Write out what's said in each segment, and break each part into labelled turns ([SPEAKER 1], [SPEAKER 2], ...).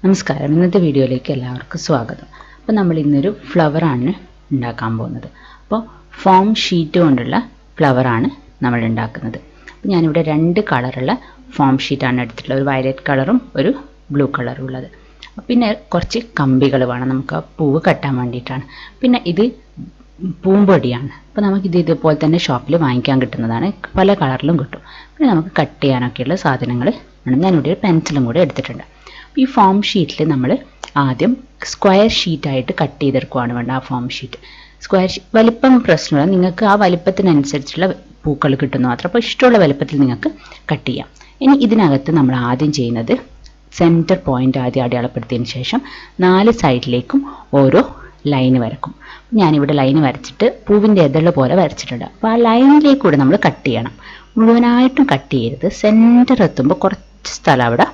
[SPEAKER 1] നമസ്കാരം. ഇന്നത്തെ വീഡിയോയിലേക്ക് എല്ലാവർക്കും സ്വാഗതം. അപ്പോൾ നമ്മൾ ഇന്നൊരു ഫ്ലവറാണ് ഉണ്ടാക്കാൻ പോകുന്നത്. അപ്പോൾ ഫോം ഷീറ്റ് കൊണ്ടുള്ള ഫ്ലവറാണ് നമ്മൾ ഉണ്ടാക്കുന്നത്. അപ്പോൾ ഞാനിവിടെ 2 കളറുള്ള ഫോം ഷീറ്റാണ് എടുത്തിട്ടുള്ളത്. ഒരു വയലറ്റ് കളറും ഒരു ബ്ലൂ കളറും ഉള്ളത്. പിന്നെ കുറച്ച് കമ്പികൾ വേണം നമുക്ക് ആ പൂവ് കെട്ടാൻ വേണ്ടിയിട്ടാണ്. പിന്നെ ഇത് പൂമ്പൊടിയാണ്. അപ്പോൾ നമുക്കിത് ഇതുപോലെ തന്നെ ഷോപ്പിൽ വാങ്ങിക്കാൻ കിട്ടുന്നതാണ്. പല കളറിലും കിട്ടും. പിന്നെ നമുക്ക് കട്ട് ചെയ്യാനൊക്കെയുള്ള സാധനങ്ങൾ ആണ്. ഞാനിവിടെ ഒരു പെൻസിലും കൂടെ എടുത്തിട്ടുണ്ട്. ഈ ഫോം ഷീറ്റിൽ നമ്മൾ ആദ്യം സ്ക്വയർ ഷീറ്റായിട്ട് കട്ട് ചെയ്തെടുക്കുകയാണ് വേണ്ട. ആ ഫോം ഷീറ്റ് സ്ക്വയർ വലിപ്പം പ്രശ്നമില്ല, നിങ്ങൾക്ക് ആ വലിപ്പത്തിനനുസരിച്ചുള്ള പൂക്കൾ കിട്ടുന്നു മാത്രം. അപ്പോൾ ഇഷ്ടമുള്ള വലിപ്പത്തിൽ നിങ്ങൾക്ക് കട്ട് ചെയ്യാം. ഇനി ഇതിനകത്ത് നമ്മൾ ആദ്യം ചെയ്യുന്നത് സെൻറ്റർ പോയിൻ്റ് ആദ്യം അടയാളപ്പെടുത്തിയതിന് ശേഷം 4 സൈഡിലേക്കും ഓരോ ലൈന് വരക്കും. ഞാനിവിടെ ലൈന് വരച്ചിട്ട് പൂവിൻ്റെ എതള് പോലെ വരച്ചിട്ടുണ്ട്. അപ്പോൾ ആ ലൈനിലേക്ക് കൂടെ നമ്മൾ കട്ട് ചെയ്യണം. മുഴുവനായിട്ടും കട്ട് ചെയ്യരുത്. സെൻറ്റർ എത്തുമ്പോൾ കുറച്ച് സ്ഥലം അവിടെ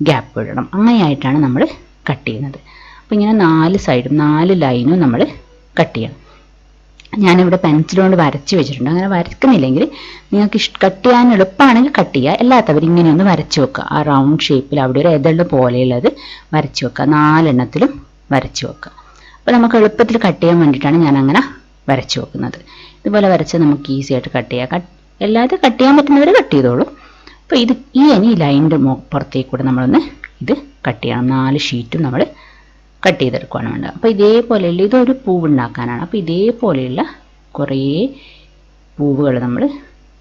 [SPEAKER 1] ഗ്യാപ്പ് വിടണം. അങ്ങനെയായിട്ടാണ് നമ്മൾ കട്ട് ചെയ്യുന്നത്. അപ്പോൾ ഇങ്ങനെ 4 സൈഡും 4 ലൈനും നമ്മൾ കട്ട് ചെയ്യണം. ഞാനിവിടെ പെൻസിൽ കൊണ്ട് വരച്ച് വെച്ചിട്ടുണ്ട്. അങ്ങനെ വരക്കുന്നില്ലെങ്കിൽ നിങ്ങൾക്ക് കട്ട് ചെയ്യാൻ എളുപ്പമാണെങ്കിൽ കട്ട് ചെയ്യുക. അല്ലാത്തവർ ഇങ്ങനെയൊന്ന് വരച്ച് വെക്കുക. ആ റൗണ്ട് ഷേപ്പിൽ അവിടെ ഒരു എതള് പോലെയുള്ളത് വരച്ച് വെക്കുക. 4 എണ്ണത്തിലും വരച്ച് വെക്കുക. അപ്പോൾ നമുക്ക് എളുപ്പത്തിൽ കട്ട് ചെയ്യാൻ വേണ്ടിയിട്ടാണ് ഞാൻ അങ്ങനെ വരച്ച് വെക്കുന്നത്. ഇതുപോലെ വരച്ച് നമുക്ക് ഈസി ആയിട്ട് കട്ട് ചെയ്യാം. എല്ലാവരും കട്ട് ചെയ്യാൻ പറ്റുന്നവർ കട്ട് ചെയ്തോളൂ. അപ്പോൾ ഇത് ഈ ലൈനിൻ്റെ പുറത്തേക്ക് കൂടെ നമ്മളൊന്ന് ഇത് കട്ട് ചെയ്യണം. 4 ഷീറ്റും നമ്മൾ കട്ട് ചെയ്തെടുക്കുകയാണ് വേണ്ടത്. അപ്പോൾ ഇതേപോലെയുള്ള ഇതൊരു പൂവ് ഉണ്ടാക്കാനാണ്. അപ്പോൾ ഇതേപോലെയുള്ള കുറേ പൂവുകൾ നമ്മൾ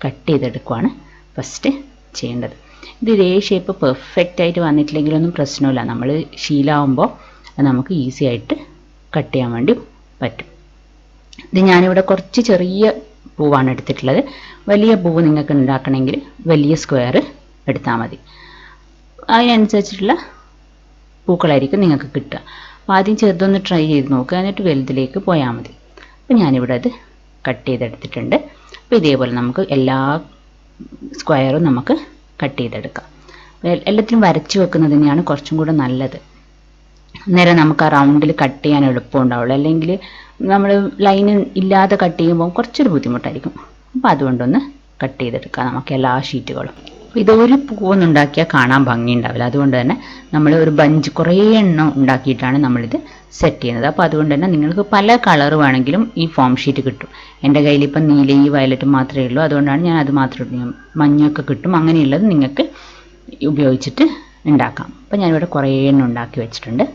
[SPEAKER 1] കട്ട് ചെയ്തെടുക്കുകയാണ് ഫസ്റ്റ് ചെയ്യേണ്ടത്. ഇത് ഇതേ ഷേപ്പ് പെർഫെക്റ്റ് ആയിട്ട് വന്നിട്ടില്ലെങ്കിലൊന്നും പ്രശ്നമില്ല. നമ്മൾ ശീലമാകുമ്പോൾ നമുക്ക് ഈസി ആയിട്ട് കട്ട് ചെയ്യാൻ വേണ്ടി പറ്റും. ഇത് ഞാനിവിടെ കുറച്ച് ചെറിയ പൂവാണ് എടുത്തിട്ടുള്ളത്. വലിയ പൂവ് നിങ്ങൾക്ക് ഉണ്ടാക്കണമെങ്കിൽ വലിയ സ്ക്വയർ എടുത്താൽ മതി. അതിനനുസരിച്ചിട്ടുള്ള പൂക്കളായിരിക്കും നിങ്ങൾക്ക് കിട്ടുക. അപ്പോൾ ആദ്യം ചെറുതൊന്ന് ട്രൈ ചെയ്ത് നോക്കുക, എന്നിട്ട് വലുതിലേക്ക് പോയാൽ മതി. അപ്പോൾ ഞാനിവിടെ അത് കട്ട് ചെയ്തെടുത്തിട്ടുണ്ട്. അപ്പോൾ ഇതേപോലെ നമുക്ക് എല്ലാ സ്ക്വയറും നമുക്ക് കട്ട് ചെയ്തെടുക്കാം. എല്ലാത്തിനും വരച്ച് വെക്കുന്നത് തന്നെയാണ് കുറച്ചും കൂടെ നല്ലത്. അന്നേരം നമുക്ക് ആ റൗണ്ടിൽ കട്ട് ചെയ്യാൻ എളുപ്പമുണ്ടാവുള്ളൂ. അല്ലെങ്കിൽ നമ്മൾ ലൈന് ഇല്ലാതെ കട്ട് ചെയ്യുമ്പോൾ കുറച്ചൊരു ബുദ്ധിമുട്ടായിരിക്കും. അപ്പോൾ അതുകൊണ്ടൊന്ന് കട്ട് ചെയ്തെടുക്കാം നമുക്ക് എല്ലാ ഷീറ്റുകളും. ഇതൊരു പൂവൊന്നും ഉണ്ടാക്കിയാൽ കാണാൻ ഭംഗി ഉണ്ടാവില്ല. അതുകൊണ്ട് തന്നെ നമ്മൾ ഒരു ബഞ്ച് കുറേ എണ്ണം ഉണ്ടാക്കിയിട്ടാണ് നമ്മളിത് സെറ്റ് ചെയ്യുന്നത്. അപ്പോൾ അതുകൊണ്ട് തന്നെ നിങ്ങൾക്ക് പല കളർ വേണമെങ്കിലും ഈ ഫോം ഷീറ്റ് കിട്ടും. എൻ്റെ കയ്യിൽ ഇപ്പം നീലയും വയലറ്റും മാത്രമേ ഉള്ളൂ. അതുകൊണ്ടാണ് ഞാൻ അത് മാത്രം മഞ്ഞൊക്കെ കിട്ടും. അങ്ങനെയുള്ളത് നിങ്ങൾക്ക് ഉപയോഗിച്ചിട്ട് ഉണ്ടാക്കാം. അപ്പോൾ ഞാനിവിടെ കുറേ എണ്ണം ഉണ്ടാക്കി വെച്ചിട്ടുണ്ട്.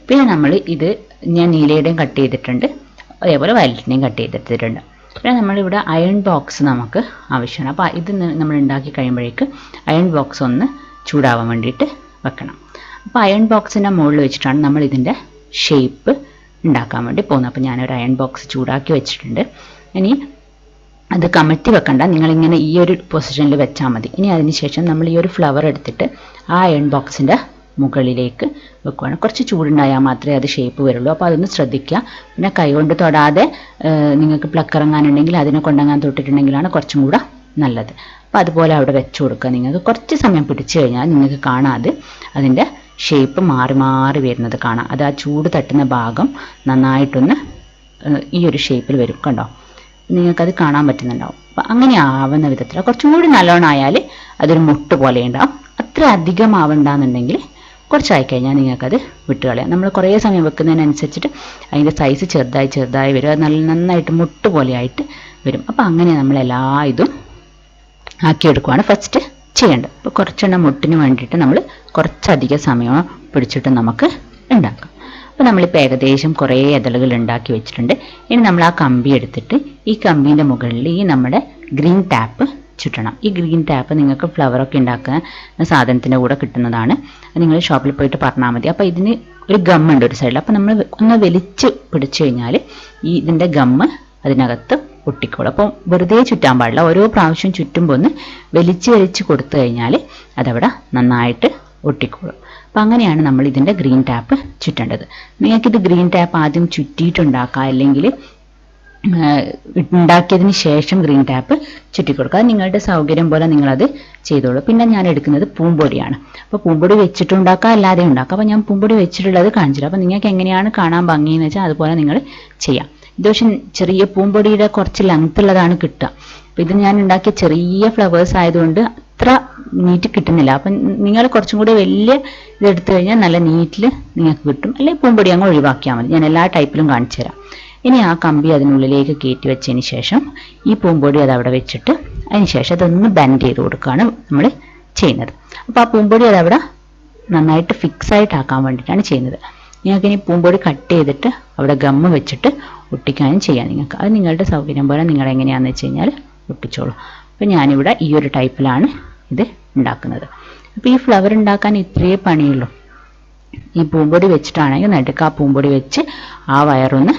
[SPEAKER 1] പിന്നെ നമ്മൾ ഇത് ഞാൻ നീലയുടെയും കട്ട് ചെയ്തിട്ടുണ്ട്, അതേപോലെ വയലറ്റിൻ്റെയും കട്ട് ചെയ്തെടുത്തിട്ടുണ്ട്. പിന്നെ നമ്മളിവിടെ അയൺ ബോക്സ് നമുക്ക് ആവശ്യമാണ്. അപ്പോൾ ഇത് നമ്മൾ ഉണ്ടാക്കി കഴിയുമ്പോഴേക്ക് അയൺ ബോക്സ് ഒന്ന് ചൂടാവാൻ വേണ്ടിയിട്ട് വെക്കണം. അപ്പോൾ അയൺ ബോക്സിൻ്റെ മുകളിൽ വെച്ചിട്ടാണ് നമ്മൾ ഇതിൻ്റെ ഷേപ്പ് ഉണ്ടാക്കാൻ വേണ്ടി പോകുന്നത്. അപ്പോൾ ഞാനൊരു അയൺ ബോക്സ് ചൂടാക്കി വെച്ചിട്ടുണ്ട്. ഇനി അത് കമഴ്ത്തി വെക്കണ്ട, നിങ്ങളിങ്ങനെ ഈ ഒരു പൊസിഷനിൽ വെച്ചാൽ മതി. ഇനി അതിന് ശേഷം നമ്മൾ ഈ ഒരു ഫ്ലവർ എടുത്തിട്ട് ആ അയൺ ബോക്സിൻ്റെ മുകളിലേക്ക് വെക്കുകയാണ്. കുറച്ച് ചൂടുണ്ടായാൽ മാത്രമേ അത് ഷേപ്പ് വരുള്ളൂ. അപ്പോൾ അതൊന്ന് ശ്രദ്ധിക്കുക. പിന്നെ കൈകൊണ്ട് തൊടാതെ നിങ്ങൾക്ക് പ്ലക്ക് ഇറങ്ങാനുണ്ടെങ്കിൽ അതിനെ കൊണ്ടങ്ങാൻ തൊട്ടിട്ടുണ്ടെങ്കിലാണ് കുറച്ചും കൂടെ നല്ലത്. അപ്പോൾ അതുപോലെ അവിടെ വെച്ച് കൊടുക്കുക. നിങ്ങൾക്ക് കുറച്ച് സമയം പിടിച്ചു കഴിഞ്ഞാൽ നിങ്ങൾക്ക് കാണാതെ അതിൻ്റെ ഷേപ്പ് മാറി മാറി വരുന്നത് കാണാം. അത് ആ ചൂട് തട്ടുന്ന ഭാഗം നന്നായിട്ടൊന്ന് ഈ ഒരു ഷേപ്പിൽ വരും. കണ്ടോ, നിങ്ങൾക്കത് കാണാൻ പറ്റുന്നുണ്ടാവും. അപ്പം അങ്ങനെ ആവുന്ന വിധത്തിൽ കുറച്ചും കൂടി നല്ലോണം ആയാൽ അതൊരു മുട്ട് പോലെ ഉണ്ടാവും. അത്ര അധികം ആവണ്ടെന്നുണ്ടെങ്കിൽ കുറച്ചായി കഴിഞ്ഞാൽ നിങ്ങൾക്കത് വിട്ടുകളയാം. നമ്മൾ കുറേ സമയം വെക്കുന്നതിനനുസരിച്ചിട്ട് അതിൻ്റെ സൈസ് ചെറുതായി വരും. അത് നന്നായിട്ട് മുട്ട് പോലെ ആയിട്ട് വരും. അപ്പോൾ അങ്ങനെ നമ്മൾ എല്ലാ ഇതും ആക്കിയെടുക്കുകയാണ് ഫസ്റ്റ് ചെയ്യേണ്ടത്. അപ്പോൾ കുറച്ചെണ്ണം മുട്ടിന് വേണ്ടിയിട്ട് നമ്മൾ കുറച്ചധികം സമയം പിടിച്ചിട്ട് നമുക്ക് ഉണ്ടാക്കാം. അപ്പോൾ നമ്മളിപ്പോൾ ഏകദേശം കുറേ ഇതളുകൾ ഉണ്ടാക്കി വെച്ചിട്ടുണ്ട്. ഇനി നമ്മൾ ആ കമ്പി എടുത്തിട്ട് ഈ കമ്പീൻ്റെ മുകളിൽ ഈ നമ്മുടെ ഗ്രീൻ ടാപ്പ് ചുറ്റണം. ഈ ഗ്രീൻ ടാപ്പ് നിങ്ങൾക്ക് ഫ്ലവറൊക്കെ ഉണ്ടാക്കുന്ന സാധനത്തിൻ്റെ കൂടെ കിട്ടുന്നതാണ്. നിങ്ങൾ ഷോപ്പിൽ പോയിട്ട് പറഞ്ഞാൽ മതി. അപ്പോൾ ഇതിന് ഒരു ഗമ്മുണ്ട് ഒരു സൈഡിൽ. അപ്പോൾ നമ്മൾ ഒന്ന് വലിച്ച് പിടിച്ചു കഴിഞ്ഞാൽ ഈ ഇതിൻ്റെ ഗമ്മ് അതിനകത്ത് ഒട്ടിക്കോളും. അപ്പോൾ വെറുതെ ചുറ്റാൻ പാടില്ല. ഓരോ പ്രാവശ്യം ചുറ്റുമ്പോൾ ഒന്ന് വലിച്ച് കൊടുത്തു കഴിഞ്ഞാൽ അതവിടെ നന്നായിട്ട് ഒട്ടിക്കോളും. അപ്പം അങ്ങനെയാണ് നമ്മൾ ഇതിൻ്റെ ഗ്രീൻ ടാപ്പ് ചുറ്റേണ്ടത്. നിങ്ങൾക്കിത് ഗ്രീൻ ടാപ്പ് ആദ്യം ചുറ്റിയിട്ടുണ്ടാക്കാം, അല്ലെങ്കിൽ ഉണ്ടാക്കിയതിന് ശേഷം ഗ്രീൻ ടാപ്പ് ചുറ്റിക്കൊടുക്കുക. അത് നിങ്ങളുടെ സൗകര്യം പോലെ നിങ്ങളത് ചെയ്തോളൂ. പിന്നെ ഞാൻ എടുക്കുന്നത് പൂമ്പൊടിയാണ്. അപ്പോൾ പൂമ്പൊടി വെച്ചിട്ടുണ്ടാക്കാം, അല്ലാതെ ഉണ്ടാക്കാം. അപ്പോൾ ഞാൻ പൂമ്പൊടി വെച്ചിട്ടുള്ളത് കാണിച്ചില്ല. അപ്പോൾ നിങ്ങൾക്ക് എങ്ങനെയാണ് കാണാൻ ഭംഗിയെന്ന് വെച്ചാൽ അതുപോലെ നിങ്ങൾ ചെയ്യാം. ഇത് പക്ഷേ ചെറിയ പൂമ്പൊടിയുടെ കുറച്ച് ലെങ്ത് ഉള്ളതാണ് കിട്ടുക. അപ്പോൾ ഇത് ഞാൻ ഉണ്ടാക്കിയ ചെറിയ ഫ്ലവേഴ്സ് ആയതുകൊണ്ട് അത്ര നീറ്റ് കിട്ടുന്നില്ല. അപ്പം നിങ്ങൾ കുറച്ചും കൂടി വലിയ ഇതെടുത്തു കഴിഞ്ഞാൽ നല്ല നീറ്റിൽ നിങ്ങൾക്ക് കിട്ടും. അല്ലെങ്കിൽ പൂമ്പൊടി അങ്ങ് ഒഴിവാക്കിയാൽ മതി. ഞാൻ എല്ലാ ടൈപ്പിലും കാണിച്ചു തരാം. ഇനി ആ കമ്പി അതിനുള്ളിലേക്ക് കയറ്റി വെച്ചതിന് ശേഷം ഈ പൂമ്പൊടി അത് അവിടെ വെച്ചിട്ട് അതിന് ശേഷം അതൊന്ന് ബെൻഡ് ചെയ്ത് കൊടുക്കുകയാണ് നമ്മൾ ചെയ്യുന്നത്. അപ്പോൾ ആ പൂമ്പൊടി അതവിടെ നന്നായിട്ട് ഫിക്സ് ആയിട്ട് ആക്കാൻ വേണ്ടിയിട്ടാണ് ചെയ്യുന്നത്. നിങ്ങൾക്ക് ഇനി പൂമ്പൊടി കട്ട് ചെയ്തിട്ട് അവിടെ ഗമ്മ് വെച്ചിട്ട് ഒട്ടിക്കാനും ചെയ്യാം നിങ്ങൾക്ക്. അത് നിങ്ങളുടെ സൗകര്യം പോലെ നിങ്ങൾ എങ്ങനെയാണെന്ന് വെച്ച് കഴിഞ്ഞാൽ ഒട്ടിച്ചോളൂ. അപ്പോൾ ഞാനിവിടെ ഈ ഒരു ടൈപ്പിലാണ് ഇത് ഉണ്ടാക്കുന്നത്. അപ്പോൾ ഈ ഫ്ലവർ ഉണ്ടാക്കാൻ ഇത്രയേ പണിയുള്ളൂ. ഈ പൂമ്പൊടി വെച്ചിട്ടാണെങ്കിൽ നടുക്ക് ആ പൂമ്പൊടി വെച്ച് ആ വയറൊന്ന്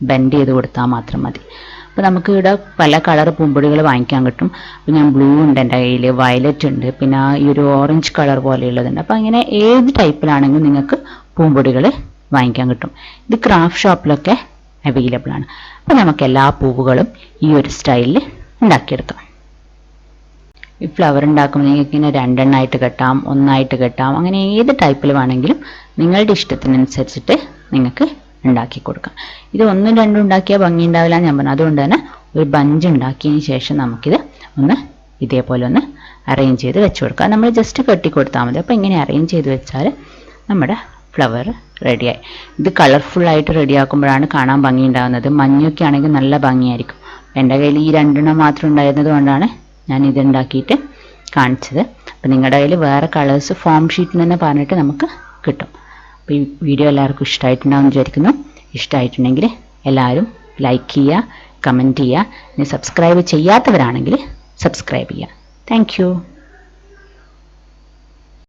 [SPEAKER 1] ബെൻഡ് ചെയ്ത് കൊടുത്താൽ മാത്രം മതി. അപ്പോൾ നമുക്ക് ഇവിടെ പല കളർ പൂമ്പൊടികൾ വാങ്ങിക്കാൻ കിട്ടും. അപ്പോൾ ഞാൻ ബ്ലൂ ഉണ്ട് എൻ്റെ കയ്യിൽ, വയലറ്റ് ഉണ്ട്, പിന്നെ ഈ ഒരു ഓറഞ്ച് കളർ പോലെയുള്ളതുണ്ട്. അപ്പോൾ അങ്ങനെ ഏത് ടൈപ്പിലാണെങ്കിലും നിങ്ങൾക്ക് പൂമ്പൊടികൾ വാങ്ങിക്കാൻ കിട്ടും. ഇത് ക്രാഫ്റ്റ് ഷോപ്പിലൊക്കെ അവൈലബിൾ ആണ്. അപ്പോൾ നമുക്ക് എല്ലാ പൂവുകളും ഈ ഒരു സ്റ്റൈലിൽ ഉണ്ടാക്കിയെടുക്കാം. ഈ ഫ്ലവർ ഉണ്ടാക്കുമ്പോൾ നിങ്ങൾക്ക് ഇങ്ങനെ രണ്ടെണ്ണമായിട്ട് കെട്ടാം, ഒന്നായിട്ട് കെട്ടാം, അങ്ങനെ ഏത് ടൈപ്പിൽ വേണമെങ്കിലും നിങ്ങളുടെ ഇഷ്ടത്തിനനുസരിച്ചിട്ട് നിങ്ങൾക്ക് ഉണ്ടാക്കി കൊടുക്കാം. ഇത് ഒന്നും രണ്ടും ഉണ്ടാക്കിയാൽ ഭംഗി ഉണ്ടാവില്ല ഞാൻ പറഞ്ഞു. അതുകൊണ്ട് തന്നെ ഒരു ബഞ്ച് ഉണ്ടാക്കിയതിന് ശേഷം നമുക്കിത് ഒന്ന് ഇതേപോലെ ഒന്ന് അറേഞ്ച് ചെയ്ത് വെച്ച് കൊടുക്കാം. നമ്മൾ ജസ്റ്റ് കെട്ടി കൊടുത്താൽ മതി. അപ്പോൾ ഇങ്ങനെ അറേഞ്ച് ചെയ്ത് വെച്ചാൽ നമ്മുടെ ഫ്ലവർ റെഡിയായി. ഇത് കളർഫുള്ളായിട്ട് റെഡിയാക്കുമ്പോഴാണ് കാണാൻ ഭംഗി ഉണ്ടാകുന്നത്. മഞ്ഞൊക്കെ ആണെങ്കിൽ നല്ല ഭംഗിയായിരിക്കും. എൻ്റെ കയ്യിൽ ഈ രണ്ടെണ്ണം മാത്രം ഉണ്ടായിരുന്നത് കൊണ്ടാണ് ഞാൻ ഇത് ഉണ്ടാക്കിയിട്ട് കാണിച്ചത്. അപ്പോൾ നിങ്ങളുടെ കയ്യിൽ വേറെ കളേഴ്സ് ഫോം ഷീറ്റിൽ തന്നെ പറഞ്ഞിട്ട് നമുക്ക് കിട്ടും. അപ്പോൾ ഈ വീഡിയോ എല്ലാവർക്കും ഇഷ്ടമായിട്ടുണ്ടാവും വിചാരിക്കുന്നു. ഇഷ്ടമായിട്ടുണ്ടെങ്കിൽ എല്ലാവരും ലൈക്ക് ചെയ്യുക, കമൻറ്റ് ചെയ്യുക. ഇനി സബ്സ്ക്രൈബ് ചെയ്യാത്തവരാണെങ്കിൽ സബ്സ്ക്രൈബ് ചെയ്യുക. Thank you.